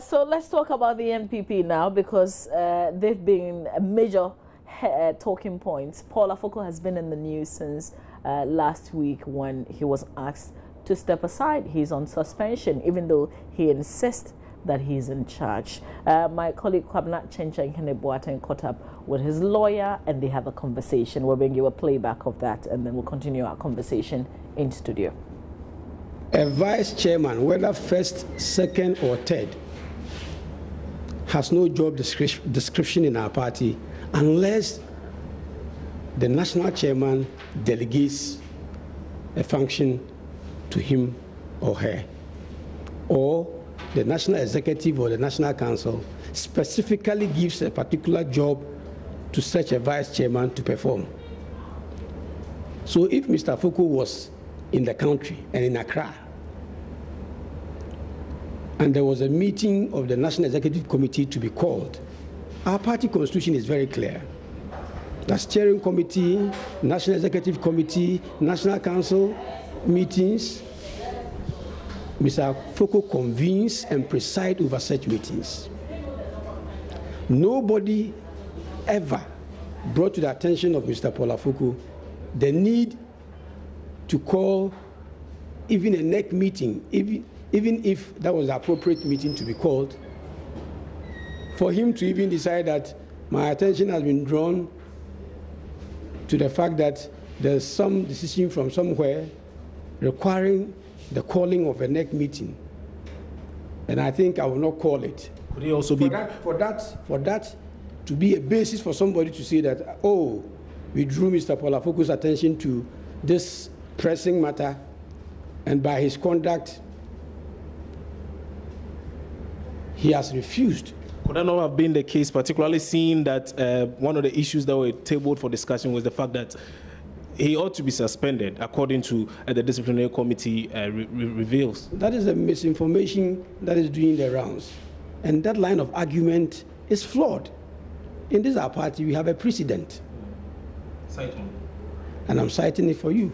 So let's talk about the NPP now, because they've been a major talking point. Paul Afoko has been in the news since last week when he was asked to step aside. He's on suspension, even though he insists that he's in charge. My colleague Kwabna Chencha Keneboaten caught up with his lawyer and they have a conversation. We'll bring you a playback of that and then we'll continue our conversation in studio. A vice chairman, whether first, second, or third, has no job description in our party unless the national chairman delegates a function to him or her, or the national executive or the national council specifically gives a particular job to such a vice chairman to perform. So if Mr. Afoko was in the country and in Accra, and there was a meeting of the National Executive Committee to be called, our party constitution is very clear. The steering committee, National Executive Committee, National Council meetings, Mr. Afoko convenes and presides over such meetings. Nobody ever brought to the attention of Mr. Paul Afoko the need to call even a NEC meeting, even if that was the appropriate meeting to be called, for him to even decide that my attention has been drawn to the fact that there's some decision from somewhere requiring the calling of a NEC meeting, and I think I will not call it. Could he also be for that to be a basis for somebody to say that, oh, we drew Mr. Paul Afoko's attention to this pressing matter, and by his conduct, he has refused. Could that not have been the case, particularly seeing that one of the issues that were tabled for discussion was the fact that he ought to be suspended, according to the disciplinary committee reveals? That is the misinformation that is doing the rounds. And that line of argument is flawed. In this our party, we have a precedent. Cite one. And I'm citing it for you.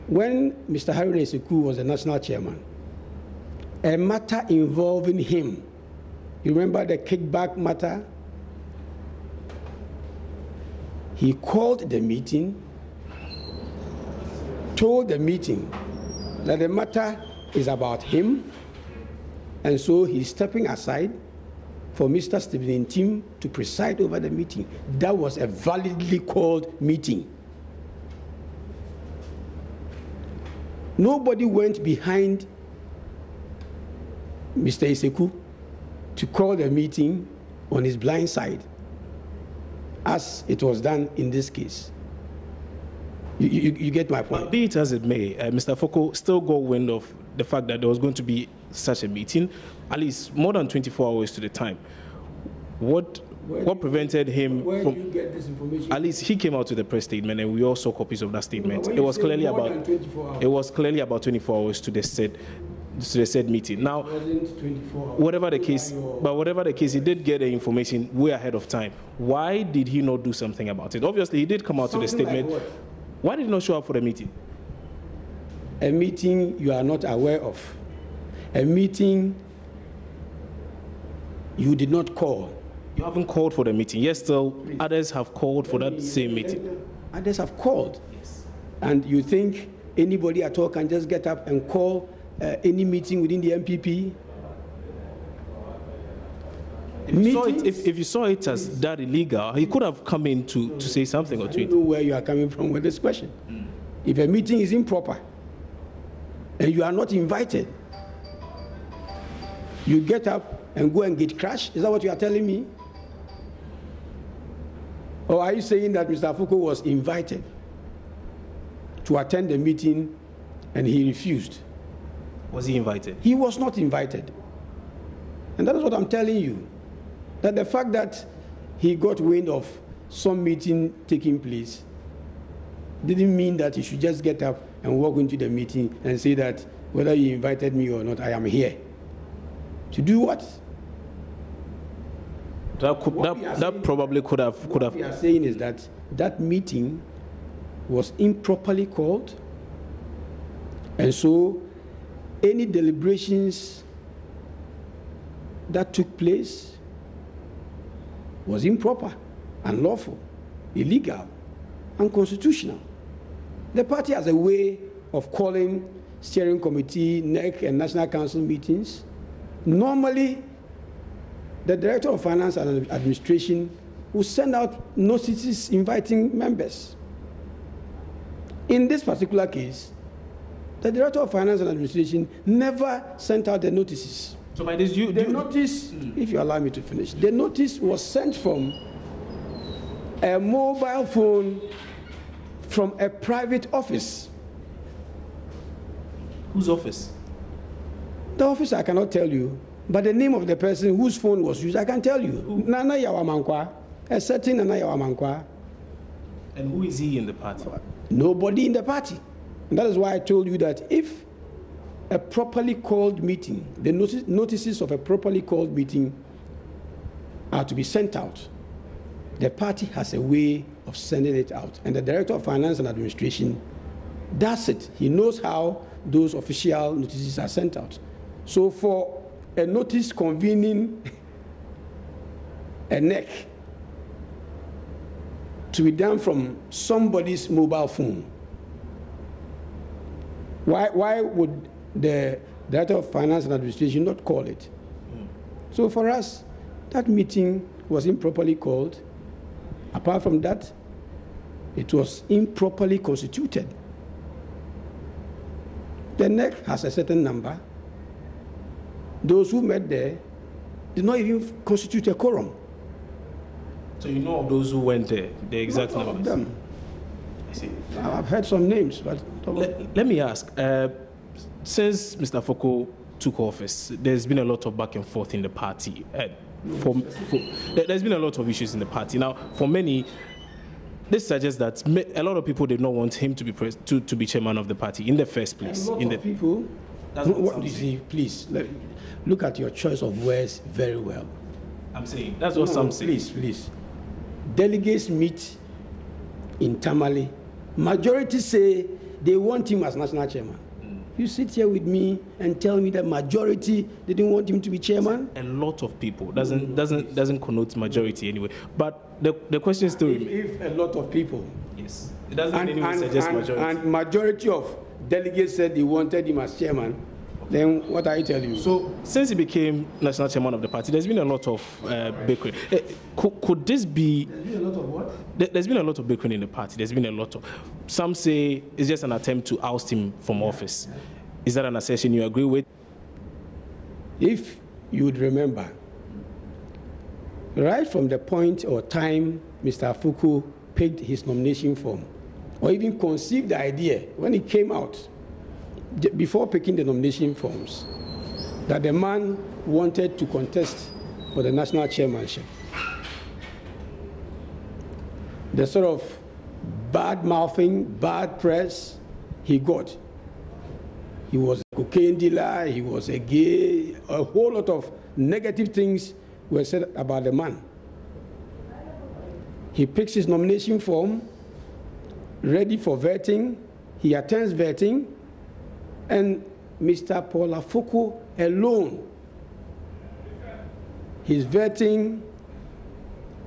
When Mr. Haruna Iseku was the national chairman, a matter involving him, you remember the kickback matter? He called the meeting, told the meeting that the matter is about him, and so he's stepping aside for Mr. Stephen Tim to preside over the meeting. That was a validly called meeting. Nobody went behind Mr. Iseku to call the meeting on his blind side, as it was done in this case. You get my point. But be it as it may, Mr. Afoko still got wind of the fact that there was going to be such a meeting, at least more than 24 hours to the time. What prevented him where from... Where do you get this information? At least he came out with a press statement, and we all saw copies of that statement. No, it was clearly about 24 hours. It was clearly about 24 hours to the said meeting. Now, It wasn't 24 hours. whatever the case, he did get the information way ahead of time. Why did he not do something about it? Obviously, he did come out with a statement. Like what? Why did he not show up for the meeting? A meeting you are not aware of. A meeting you did not call. You haven't called for the meeting. Yes, still, others have called for that same meeting. Others have called. Yes. And you think anybody at all can just get up and call any meeting within the NPP? If you saw it as that illegal, he could have come in to say something or I don't two. know where you are coming from with this question. If a meeting is improper and you are not invited, you get up and go and get crashed? Is that what you are telling me? Or are you saying that Mr. Afoko was invited to attend the meeting and he refused? Was he invited? He was not invited. And that is what I'm telling you. That the fact that he got wind of some meeting taking place didn't mean that he should just get up and walk into the meeting and say that whether you invited me or not, I am here. To do what? That probably could have. What we are saying is that that meeting was improperly called, and so any deliberations that took place was improper, unlawful, illegal, unconstitutional. The party has a way of calling steering committee, NEC, and National Council meetings. Normally, the Director of Finance and Administration will send out notices inviting members. In this particular case, the Director of Finance and Administration never sent out the notices. So by this, the notice, if you allow me to finish, the notice was sent from a mobile phone from a private office. Whose office? The office I cannot tell you, but the name of the person whose phone was used, I can tell you. Who? Nana Yawamankwa, a certain Nana Yawamankwa. And who is he in the party? Nobody in the party. And that is why I told you that if a properly called meeting, the notices of a properly called meeting are to be sent out, the party has a way of sending it out. And the Director of Finance and Administration does it. He knows how those official notices are sent out. So for a notice convening a NEC to be done from somebody's mobile phone, why would the Director of Finance and Administration not call it? So for us, that meeting was improperly called. Apart from that, it was improperly constituted. The NEC has a certain number. Those who met there did not even constitute a quorum. So you know of those who went there, the exact numbers? Of them. I see. I've heard some names, but let me ask. Since Mr. Afoko took office, there's been a lot of back and forth in the party. There's been a lot of issues in the party. Now, for many, this suggests that a lot of people did not want him to be chairman of the party in the first place. A lot of people. What you see, please look at your choice of words very well. I'm saying that's what some say. Please. Delegates meet in Tamale. Majority say they want him as national chairman. You sit here with me and tell me that majority didn't want him to be chairman? A lot of people doesn't connote majority anyway. But the question still remains. If a lot of people, yes, it doesn't anyway suggest majority. And majority of delegates said they wanted him as chairman, then what are you telling you? So since he became national chairman of the party, there's been a lot of bickering. Could this be? There's been a lot of what? There's been a lot of bickering in the party. There's been a lot of. Some say it's just an attempt to oust him from office. Is that an assertion you agree with? If you would remember, right from the point or time Mr. Afoko picked his nomination form, or even conceived the idea when it came out, before picking the nomination forms, that the man wanted to contest for the national chairmanship. The sort of bad mouthing, bad press he got. He was a cocaine dealer, he was a gay, a whole lot of negative things were said about the man. He picks his nomination form, ready for vetting, he attends vetting, and Mr. Paul Afoko alone, his vetting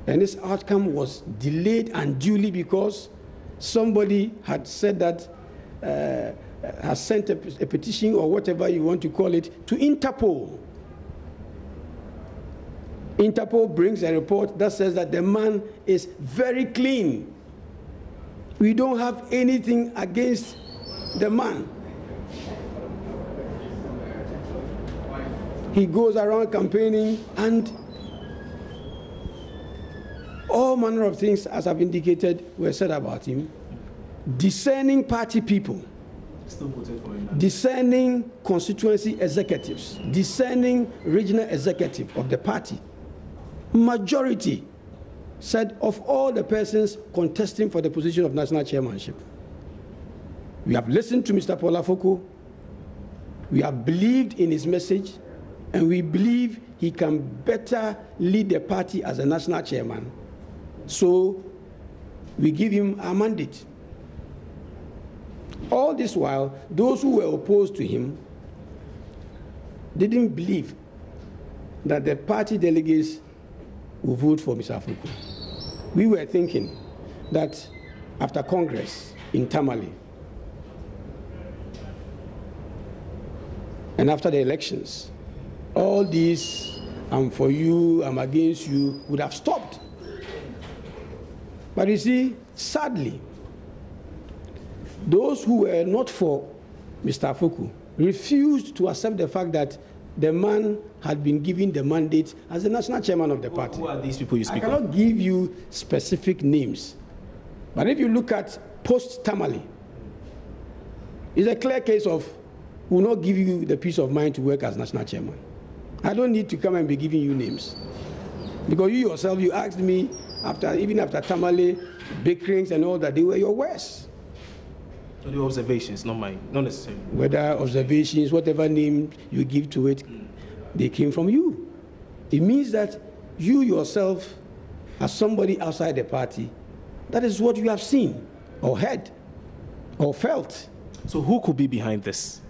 and his outcome was delayed unduly because somebody had said that, has sent a petition or whatever you want to call it to Interpol. Interpol brings a report that says that the man is very clean. We don't have anything against the man. He goes around campaigning and all manner of things, as I've indicated, were said about him. Discerning party people, Still voted for him. discerning constituency executives, discerning regional executive of the party. Majority said of all the persons contesting for the position of national chairmanship, we have listened to Mr. Paul Afoko, we have believed in his message, and we believe he can better lead the party as a national chairman. So we give him our mandate. All this while, those who were opposed to him didn't believe that the party delegates will vote for Mr. Afoko. We were thinking that after Congress in Tamale and after the elections, all these "I'm for you, I'm against you" would have stopped. But you see, sadly, those who were not for Mr. Afoko refused to accept the fact that the man had been given the mandate as the national chairman of the party. Who are these people you speak of? I cannot give you specific names, but if you look at post-Tamale, it's a clear case of will not give you the peace of mind to work as national chairman. I don't need to come and be giving you names, because you yourself, you asked me even after Tamale, bickerings and all that, they were your worst. So the observations, not mine, not necessarily. Whether observations, whatever name you give to it, they came from you. It means that you yourself, as somebody outside the party, that is what you have seen or heard or felt. So who could be behind this?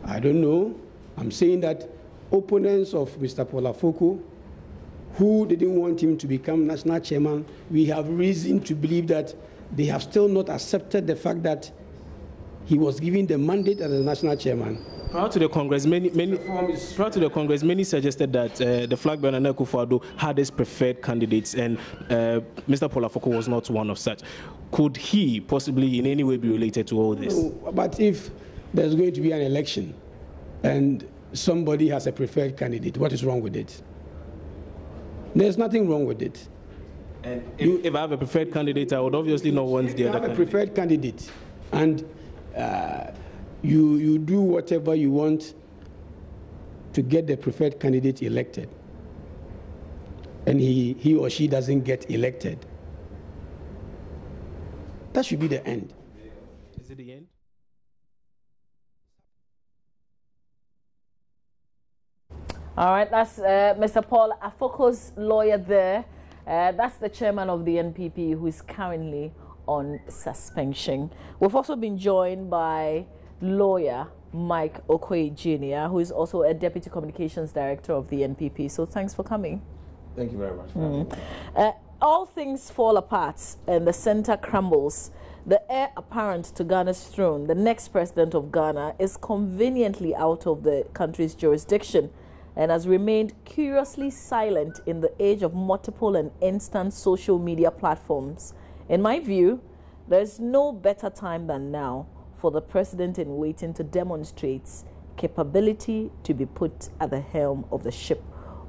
I don't know. I'm saying that opponents of Mr. Paul Afoko, who didn't want him to become national chairman, we have reason to believe that they have still not accepted the fact that he was given the mandate as the national chairman. Prior to the Congress, many suggested that the flag bearer Nana Akufo-Addo had his preferred candidates, and Mr. Paul Afoko was not one of such. Could he possibly in any way be related to all this? No, but if there's going to be an election and somebody has a preferred candidate, what is wrong with it? There's nothing wrong with it. And if I have a preferred candidate, I would obviously not want the other candidate. If you have a preferred candidate and you do whatever you want to get the preferred candidate elected, and he or she doesn't get elected, that should be the end. Is it the end? All right, that's Mr. Paul Afoko's lawyer there. That's the chairman of the NPP who is currently on suspension. We've also been joined by lawyer Mike Okoye Jr., who is also a deputy communications director of the NPP. So thanks for coming. Thank you very much for having me. All things fall apart and the center crumbles. The heir apparent to Ghana's throne, the next president of Ghana, is conveniently out of the country's jurisdiction and has remained curiously silent in the age of multiple and instant social media platforms. In my view, there's no better time than now for the president in waiting to demonstrate capability to be put at the helm of the ship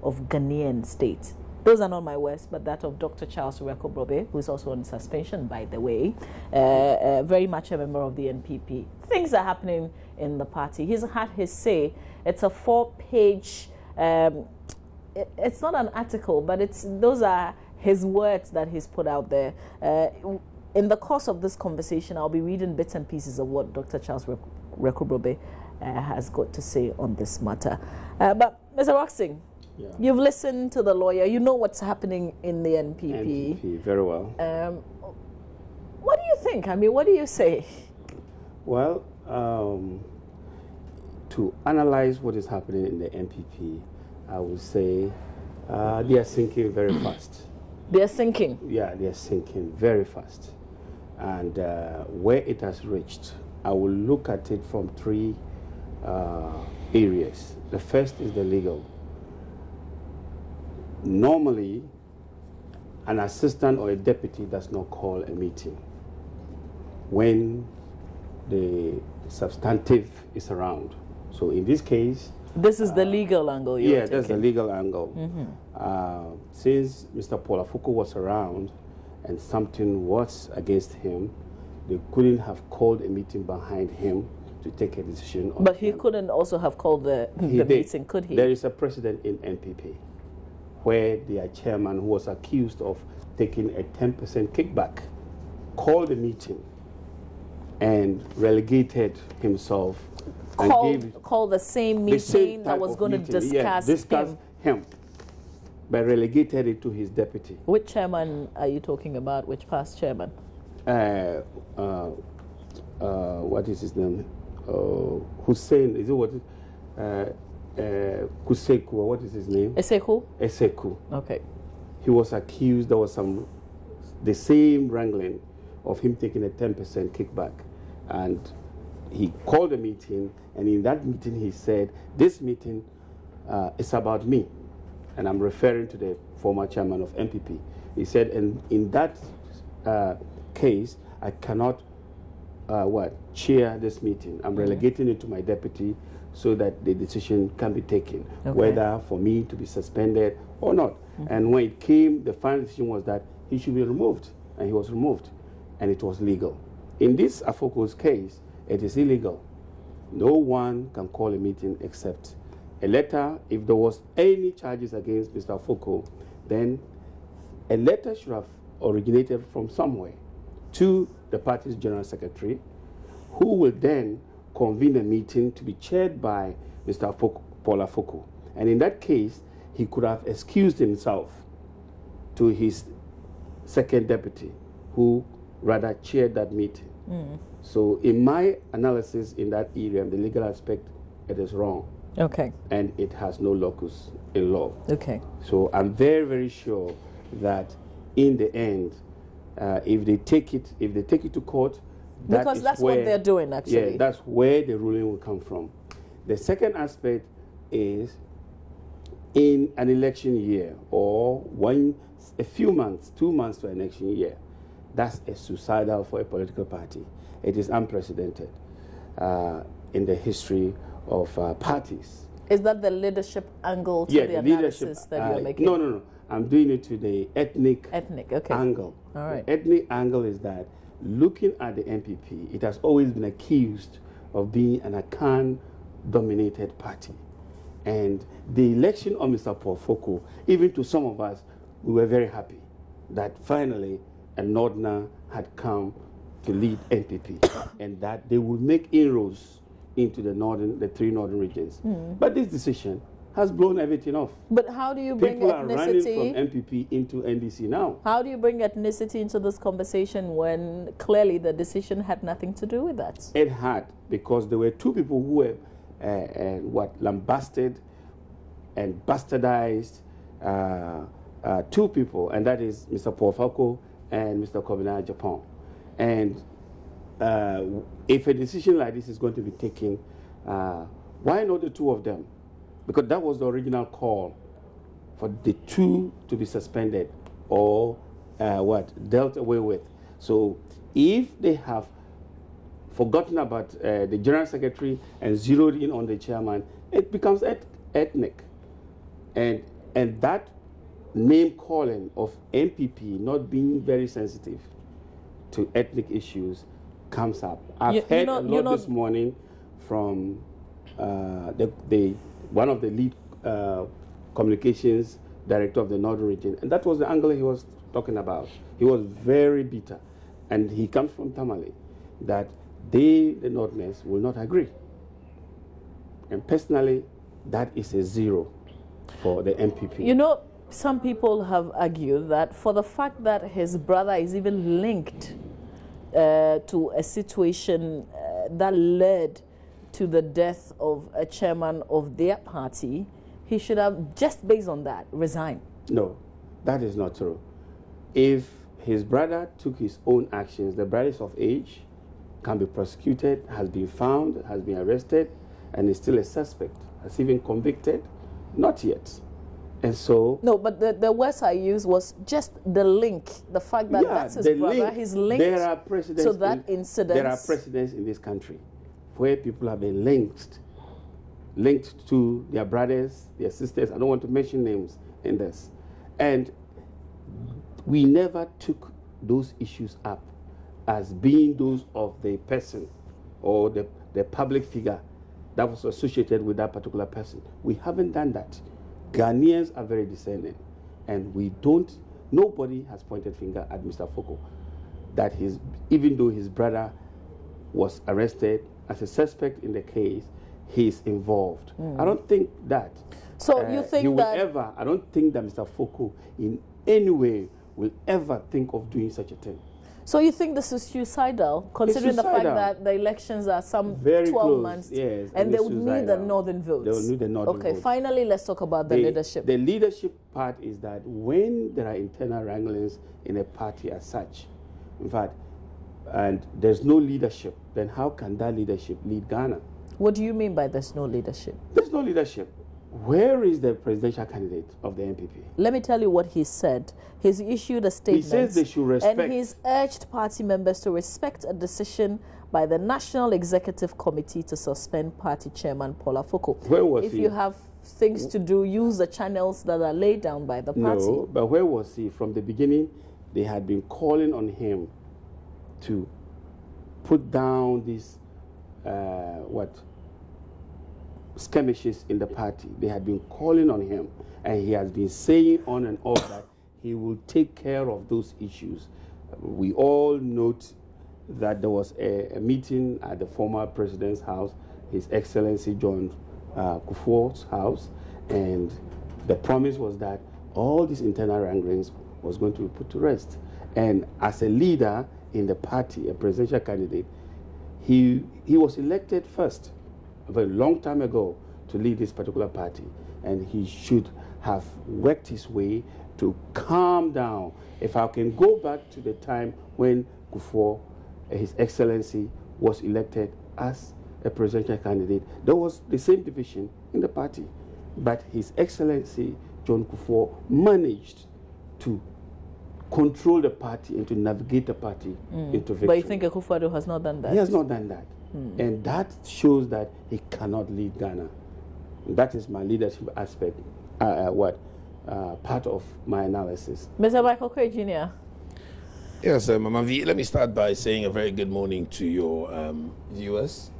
of Ghanaian state. Those are not my words, but that of Dr. Charles Rekobrobe, who is also on suspension, by the way, very much a member of the NPP. Things are happening in the party. He's had his say. It's a 4-page, it's not an article, but those are his words that he's put out there. In the course of this conversation, I'll be reading bits and pieces of what Dr. Charles Rekobrobe has got to say on this matter. But Mr. Roxing, yeah, you've listened to the lawyer. You know what's happening in the NPP. NPP, very well. What do you think? I mean, what do you say? Well, to analyze what is happening in the NPP, I would say they are sinking very fast. They're sinking? Yeah, they're sinking very fast. And where it has reached, I will look at it from 3 areas. The first is the legal. Normally, an assistant or a deputy does not call a meeting when the substantive is around. So in this case, this is the legal angle you're taking. That's the legal angle. Mm-hmm. Since Mr. Paul Afoko was around and something was against him, they couldn't have called a meeting behind him to take a decision on But he couldn't also have called the meeting, could he? There is a precedent in NPP where their chairman, who was accused of taking a 10% kickback, called a meeting and relegated himself. Called the same meeting that was going to discuss him, but relegated it to his deputy. Which chairman are you talking about? Which past chairman? What is his name? Hussein, is it what? Kuseku, or what is his name? Eseku? Eseku. Okay. He was accused, there was the same wrangling of him taking a 10% kickback. And he called a meeting, and in that meeting he said, this meeting is about me. And I'm referring to the former chairman of NPP. He said, and in that case, I cannot chair this meeting. I'm relegating it to my deputy so that the decision can be taken, whether for me to be suspended or not. And when it came, the final decision was that he should be removed, and he was removed, and it was legal. In this Afoko's case, it is illegal. No one can call a meeting except a letter. If there was any charges against Mr. Afoko, then a letter should have originated from somewhere to the party's general secretary, who will then convene a meeting to be chaired by Mr. Afoko, Paul Afoko. And in that case, he could have excused himself to his second deputy, who rather chaired that meeting. So in my analysis in that area, the legal aspect, it is wrong. Okay. And it has no locus in law. Okay. So I'm very, very sure that in the end, if they take it to court, because that's what they're doing, actually. Yeah, that's where the ruling will come from. The second aspect is in an election year, or a few months, 2 months to an election year, that's a suicidal for a political party. It is unprecedented in the history of parties. Is that the leadership angle to the analysis that you're making? No. I'm doing it to the ethnic okay. angle. All right. The ethnic angle is that looking at the NPP, it has always been accused of being an Akan-dominated party. And the election of Mr. Paul Afoko, even to some of us, we were very happy that finally a Northerner had come to lead NPP and that they would make inroads into the three northern regions. But this decision has blown everything off. But how do you bring People ethnicity? are running from NPP into NDC now. How do you bring ethnicity into this conversation when clearly the decision had nothing to do with that? It had, because there were two people who were lambasted and bastardized, two people, and that is Mr. Paul Afoko and Mr. Kobina Japan. And if a decision like this is going to be taken, why not the two of them? Because that was the original call for the two to be suspended or dealt away with. So if they have forgotten about the general secretary and zeroed in on the chairman, it becomes ethnic. And that name calling of NPP not being very sensitive to ethnic issues comes up. I've heard a lot this morning from one of the lead communications director of the Northern region, and that was the angle he was talking about. He was very bitter, and he comes from Tamale, that the Northerners, will not agree. And personally, that is a zero for the NPP. You know, some people have argued that for the fact that his brother is even linked to a situation that led to the death of a chairman of their party, he should have, just based on that, resigned. No, that is not true. If his brother took his own actions, the brother is of age, can be prosecuted, has been found, has been arrested, and is still a suspect. Has he been convicted? Not yet. And so... No, but the words I used was just the link, the fact that that's his brother, he's linked to that incident. There are precedents in this country where people have been linked to their brothers, their sisters. I don't want to mention names in this. And we never took those issues up as being those of the person or the public figure that was associated with that particular person. We haven't done that. Ghanaians are very discerning, and nobody has pointed finger at Mr. Afoko, that even though his brother was arrested as a suspect in the case, he is involved. I don't think that. So you think I don't think that Mr. Afoko in any way will ever think of doing such a thing. So you think this is suicidal, considering the fact that the elections are some very 12 close, months, yes, and they would need the northern votes? They will need the northern votes. Okay, finally, let's talk about the leadership. The leadership part is that when there are internal wranglings in a party as such, in fact, and there's no leadership, then how can that leadership lead Ghana? What do you mean by there's no leadership? There's no leadership. Where is the presidential candidate of the NPP? Let me tell you what he said. He's issued a statement. He says they should respect. And he's urged party members to respect a decision by the National Executive Committee to suspend party chairman Paul Afoko. Where was he? If you have things to do, use the channels that are laid down by the party. No, but where was he? From the beginning, they had been calling on him to put down these, skirmishes in the party. They had been calling on him, and he has been saying on and off that he will take care of those issues. We all note that there was a meeting at the former president's house, His Excellency John Kufuor's house, and the promise was that all these internal wranglings was going to be put to rest. And as a leader in the party, a presidential candidate, he was elected first a very long time ago to lead this particular party, and he should have worked his way to calm down. If I can go back to the time when Kufuor, His Excellency, was elected as a presidential candidate, there was the same division in the party, but His Excellency John Kufuor managed to control the party and to navigate the party into victory. But you think Akufo-Addo has not done that? He has not done that. And that shows that he cannot lead Ghana. That is my leadership aspect, part of my analysis. Mr. Michael Craig Jr. Yes, Mama V, let me start by saying a very good morning to your viewers,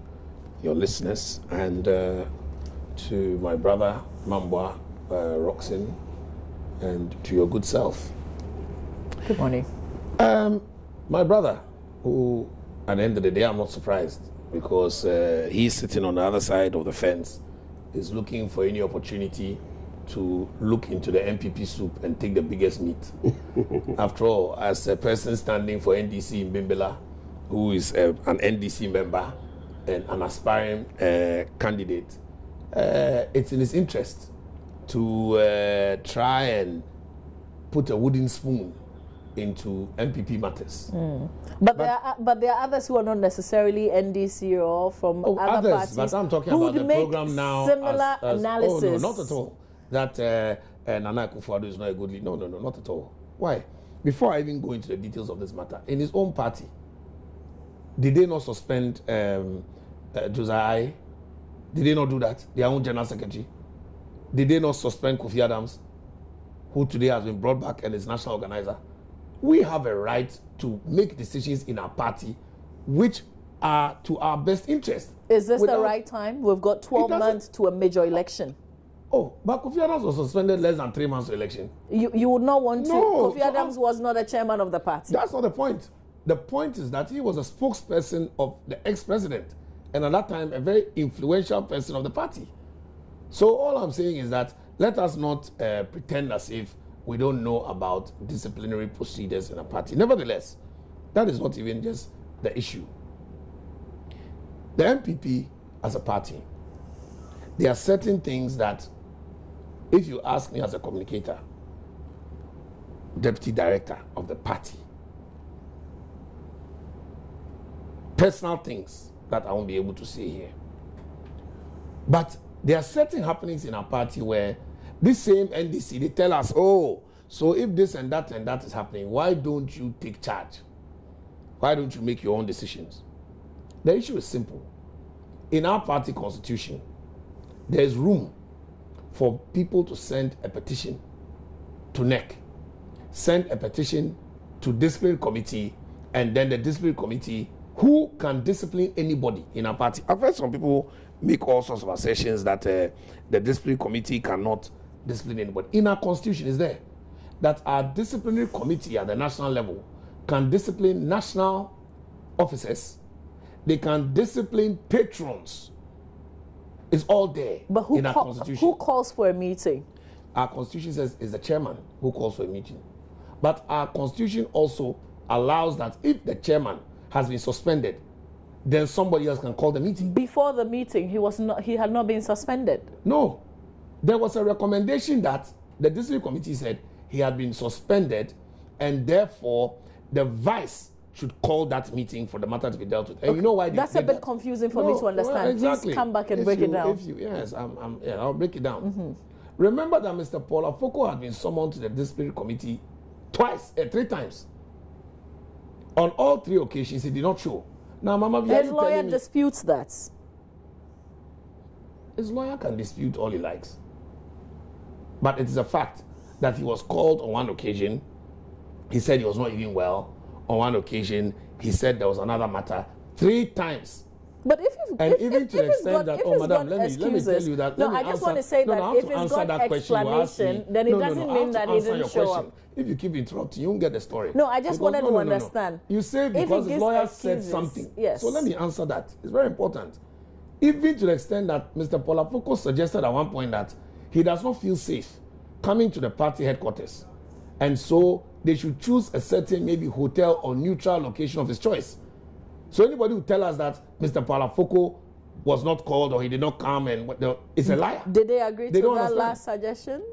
your listeners, and to my brother, Mambwa Roxin, and to your good self. Good morning. My brother, who at the end of the day, I'm not surprised, because he's sitting on the other side of the fence, is looking for any opportunity to look into the NPP soup and take the biggest meat. After all, as a person standing for NDC in Bimbela, who is an NDC member and an aspiring candidate, it's in his interest to try and put a wooden spoon into NPP matters. But there are others who are not necessarily NDC or from other parties. But I'm talking about the program now. Similar analysis. Oh, no, not at all. That Nana Akufo-Addo is not a good leader. No, not at all. Why? Before I even go into the details of this matter, in his own party, did they not suspend Josiah? Did they not do that? Their own general secretary? Did they not suspend Kofi Adams, who today has been brought back and is national organizer? We have a right to make decisions in our party which are to our best interest. Is this the right time? We've got 12 months to a major election. Oh, but Kofi Adams was suspended less than 3 months to election. You would not want to. No, Kofi Adams was not a chairman of the party. That's not the point. The point is that he was a spokesperson of the ex-president, and at that time, a very influential person of the party. So all I'm saying is that let us not pretend as if we don't know about disciplinary procedures in a party. Nevertheless, that is not even just the issue. The NPP as a party, there are certain things that, if you ask me as a communicator, deputy director of the party, personal things that I won't be able to say here. But there are certain happenings in our party where this same NDC, they tell us, oh, so if this and that is happening, why don't you take charge? Why don't you make your own decisions? The issue is simple. In our party constitution, there is room for people to send a petition to NEC, send a petition to discipline committee, and then the discipline committee, who can discipline anybody in our party. I've heard some people make all sorts of assertions that the discipline committee cannot discipline anybody. In our constitution is there that our disciplinary committee at the national level can discipline national officers. They can discipline patrons. It's all there. But who in our constitution. Who calls for a meeting? Our constitution says it's the chairman who calls for a meeting. But our constitution also allows that if the chairman has been suspended, then somebody else can call the meeting. Before the meeting, he had not been suspended. No. There was a recommendation that the disciplinary committee said he had been suspended, and therefore the vice should call that meeting for the matter to be dealt with. And you know why that's a bit confusing for me to understand. Well, exactly. Please come back and break it down. Yes, I'll break it down. Remember that Mr. Paul Afoko had been summoned to the disciplinary committee three times. On all 3 occasions, he did not show. Now, Mama, his lawyer disputes that. His lawyer can dispute all he likes. But it is a fact that he was called on one occasion. He said he was not even well. On one occasion, he said there was another matter. 3 times. But if even to the extent that, oh, madam, let me tell you that. No, I just want to say that if it's got explanation, then it doesn't mean that he didn't show up. If you keep interrupting, you won't get the story. No, I just wanted to understand. You say because his lawyer said something. Yes. So let me answer that. It's very important. Even to the extent that Mr. Paul Afoko suggested at one point that he does not feel safe coming to the party headquarters. And so they should choose a certain maybe hotel or neutral location of his choice. So anybody who tell us that Mr. Paul Afoko was not called or he did not come and it's a liar. Did they agree to that last suggestion?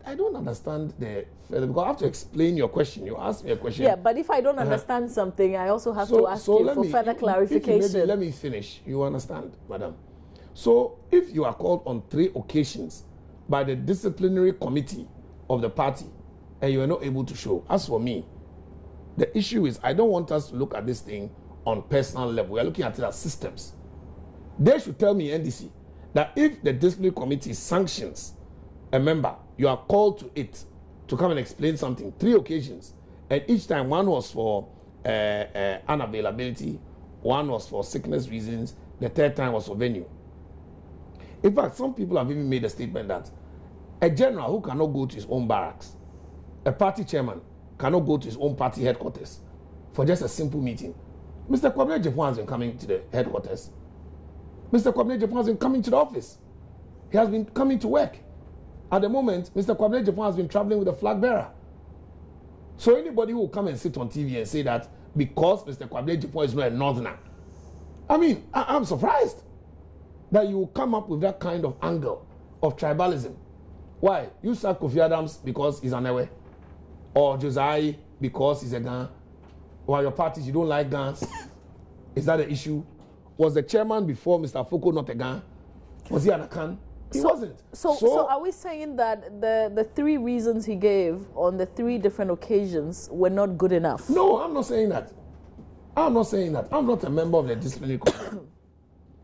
I don't understand because I have to explain your question. You asked me a question. Yeah, but if I don't understand something, I also have to ask you for further clarification. Let me finish. You understand, madam? So if you are called on 3 occasions by the disciplinary committee of the party and you are not able to show, as for me, the issue is I don't want us to look at this thing on personal level. We are looking at it as systems. They should tell me, NDC, that if the disciplinary committee sanctions a member, you are called to it to come and explain something 3 occasions, and each time one was for unavailability, one was for sickness reasons, the 3rd time was for venue. In fact, some people have even made a statement that a general who cannot go to his own barracks, a party chairman cannot go to his own party headquarters for just a simple meeting. Mr. Kwabena Jepon has been coming to the headquarters. Mr. Kwabena Jepon has been coming to the office. He has been coming to work. At the moment, Mr. Kwabena Jepon has been traveling with a flag bearer. So anybody who will come and sit on TV and say that because Mr. Kwabena Jepon is not a northerner, I mean, I'm surprised that you will come up with that kind of angle of tribalism. Why? You sack Kofi Adams because he's an Ewe, or Josiah because he's a Gan, or your parties you don't like Gans. Is that the issue? Was the chairman before Mr. Afoko not a Gan? Was he an Akan? He wasn't. So are we saying that the 3 reasons he gave on the 3 different occasions were not good enough? No, I'm not saying that. I'm not saying that. I'm not a member of the disciplinary committee.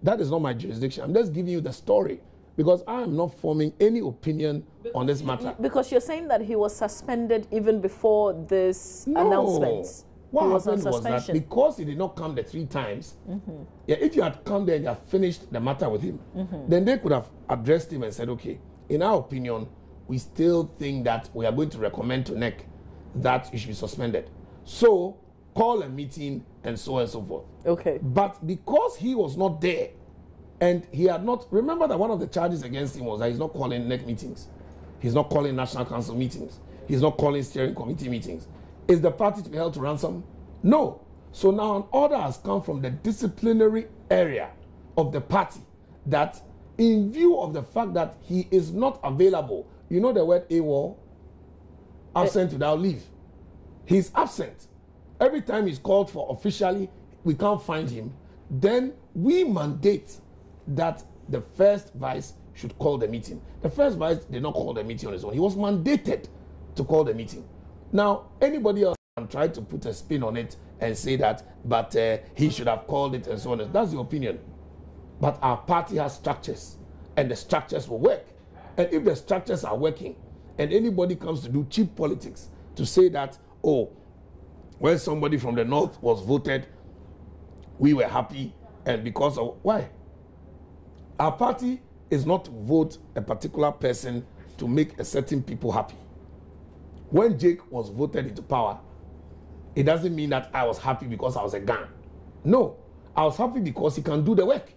That is not my jurisdiction. I'm just giving you the story because I am not forming any opinion on this matter. Because you're saying that he was suspended even before this announcement. What happened was that because he did not come the 3 times, if you had come there and you had finished the matter with him, then they could have addressed him and said, okay, in our opinion, we still think that we are going to recommend to NEC that you should be suspended. So call a meeting and so on and so forth. Okay. But because he was not there and he had not, remember that one of the charges against him was that he's not calling NEC meetings. He's not calling National Council meetings. He's not calling steering committee meetings. Is the party to be held to ransom? No. So now an order has come from the disciplinary area of the party that in view of the fact that he is not available, you know the word AWOL? Absent without leave. He's absent. Every time he's called for officially, we can't find him. Then we mandate that the first vice should call the meeting. The first vice did not call the meeting on his own. He was mandated to call the meeting. Now, anybody else can try to put a spin on it and say that, but he should have called it and so on. That's your opinion. But our party has structures, and the structures will work. And if the structures are working, and anybody comes to do cheap politics to say that, oh, when somebody from the north was voted, we were happy, and because of why? Our party is not to vote a particular person to make a certain people happy. When Jake was voted into power, it doesn't mean that I was happy because I was a Gan. No, I was happy because he can do the work.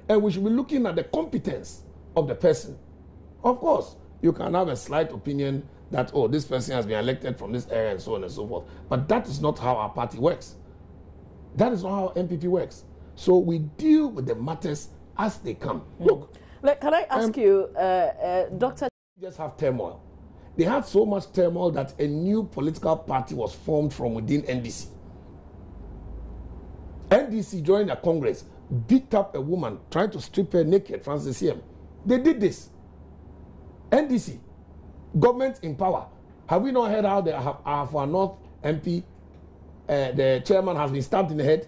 And we should be looking at the competence of the person. Of course, you can have a slight opinion that, oh, this person has been elected from this area and so on and so forth. But that is not how our party works. That is not how NPP works. So we deal with the matters as they come. Look, can I ask you, Dr. Just have turmoil. They had so much turmoil that a new political party was formed from within NDC. NDC joined a Congress, beat up a woman, trying to strip her naked, Francis Yem. They did this. NDC, government in power. Have we not heard how the Afoko North MP, the chairman, has been stabbed in the head?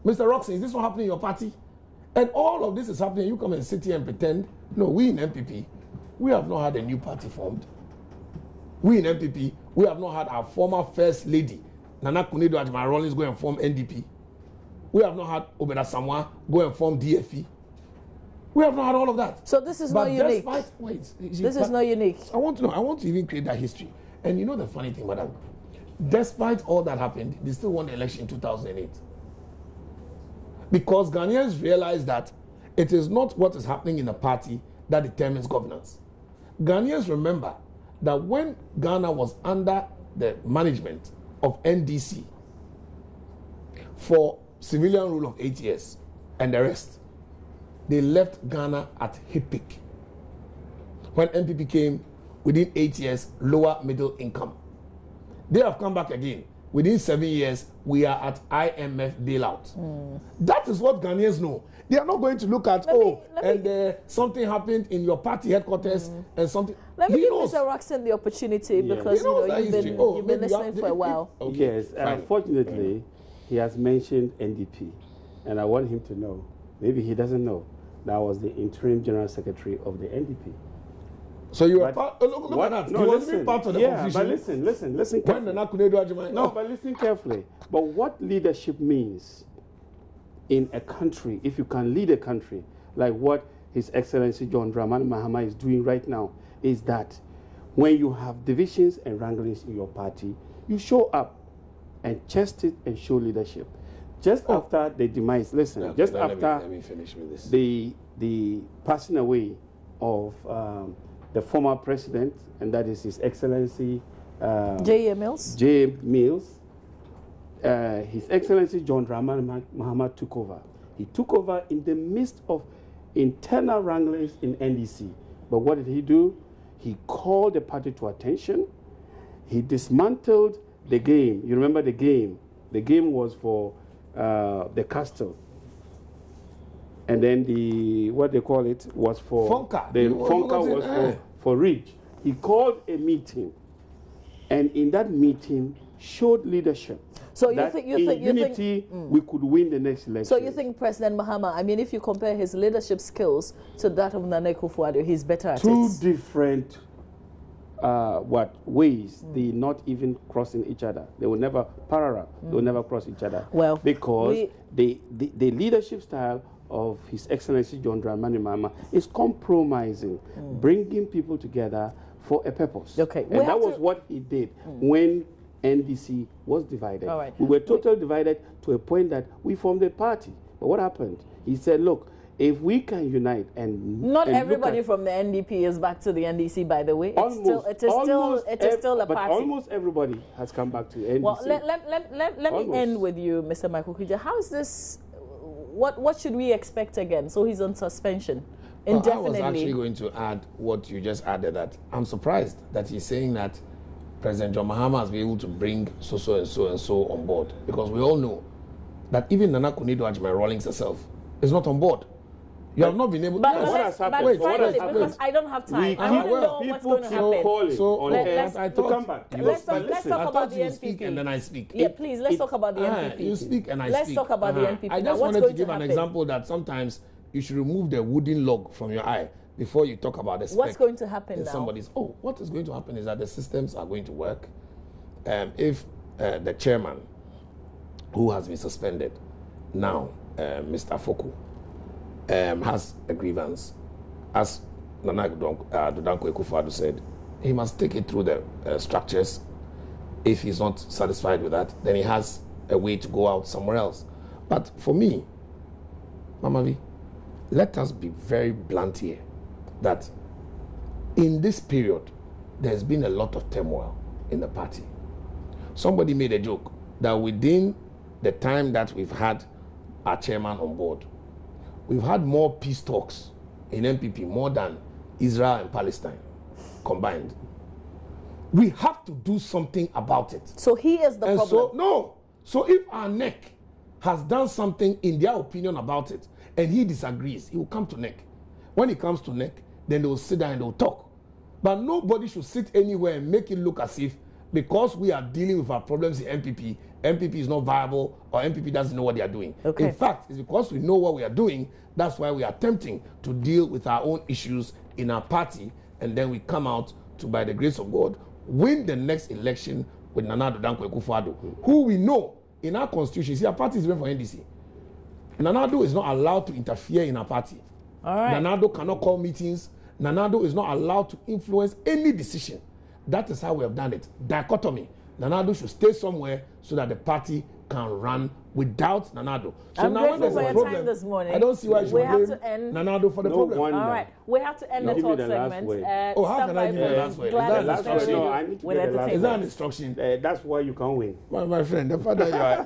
Mr. Roxy, is this what happening in your party? And all of this is happening. You come and sit here and pretend. No, we in NPP, we have not had a new party formed. We in NPP, we have not had our former first lady, Nana Kunedo Adjumare Rawlings, go and form NDP. We have not had Obeda Samwa go and form DFE. We have not had all of that. So this is not unique. This is not unique. I want to know. I want to even create that history. And you know the funny thing, madam, despite all that happened, they still won the election in 2008. Because Ghanaians realized that it is not what is happening in the party that determines governance. Ghanaians remember that when Ghana was under the management of NDC for civilian rule of 8 years and the rest, they left Ghana at hip peak. When NPP came, within 8 years, lower middle income. They have come back again. Within 7 years, we are at IMF bailout. That is what Ghanaians know. They are not going to look at, something happened in your party headquarters and something. Let me give Mr. Roxon the opportunity because you've been listening for a while. Yes, unfortunately, he has mentioned NDP, and I want him to know, maybe he doesn't know, that I was the interim general secretary of the NDP. So you were part. Look at that. No, you wasn't part of the confusion. But listen carefully. No, but listen carefully. But what leadership means in a country, if you can lead a country like what His Excellency John Dramani Mahama is doing right now, is that when you have divisions and wranglings in your party, you show up and chest it and show leadership. Just after the demise, listen, no, just no, after let me finish with this. The passing away of the former president, and that is His Excellency J.A. Mills. J. Mills. His Excellency John Dramani Mahama took over. He took over in the midst of internal wranglings in NDC. But what did he do? He called the party to attention. He dismantled the game. You remember the game? The game was for the castle. And then what they call it was for Fonka. The Fonka was for Ridge. He called a meeting, and in that meeting showed leadership. So we could win the next election. So you think President Mahama, I mean, if you compare his leadership skills to that of Nana Akufo-Addo, he's better at it? Two different ways. They not even crossing each other. They will never parallel. They will never cross each other. Well, because the leadership style of His Excellency John Dramani Mahama is compromising, bringing people together for a purpose. Okay, and that was what he did when NDC was divided. All right. We were totally divided to a point that we formed a party. But what happened? He said, look, if we can unite and not everybody from the NDP is back to the NDC, by the way. It is still a party. But almost everybody has come back to NDC. Well, let me end with you, Mr. Michael Kija. How is this? What should we expect again? So he's on suspension indefinitely. I was actually going to add what you just added. That I'm surprised that he's saying that President John Mahama has been able to bring so and so on board, because we all know that even Nana Kunedo Adjumare Rawlings herself is not on board. You have not been able to. But because I don't have time. I want to know what's going to happen. Come back. Let's talk about the NPP. And then I speak. Yeah, please, let's talk about the NPP. You speak and I speak. Let's talk about the NPP. I just wanted to give an example that sometimes you should remove the wooden log from your eye before you talk about the speck. What's going to happen now? What is going to happen is that the systems are going to work. If the chairman, who has been suspended now, Mr. Afoko, has a grievance, as Nana Dodanko Akufo-Addo said, he must take it through the structures. If he's not satisfied with that, then he has a way to go out somewhere else. But for me, Mama V, let us be very blunt here, that in this period there's been a lot of turmoil in the party. Somebody made a joke that within the time that we've had our chairman on board, we've had more peace talks in NPP, more than Israel and Palestine combined. We have to do something about it. So he is the problem. So if our NEC has done something in their opinion about it, and he disagrees, he will come to NEC. When he comes to NEC, then they will sit down and they will talk. But nobody should sit anywhere and make it look as if because we are dealing with our problems in NPP, NPP is not viable or NPP doesn't know what they are doing. Okay. In fact, it's because we know what we are doing, that's why we are attempting to deal with our own issues in our party, and then we come out to, by the grace of God, win the next election with Nana Addo Dankwa Akufo-Addo, who we know in our constitution, see, our party is running for NDC. Nana Addo is not allowed to interfere in our party. All right. Nana Addo cannot call meetings. Nana Addo is not allowed to influence any decision. That is how we have done it. Dichotomy. Nana Addo should stay somewhere so that the party can run without Nana Addo. So I'm now when grateful there's for a your problem, time this morning. I don't see why you should We have blame to end. Nana Addo for the problem. wonder. All right, we have to end the Give me talk the last segment. word. How can I give you the last word? Is that Glad the that last word? No, I need to with get the last Is that an entertainment. instruction? That's why you can't win. My friend, the father you are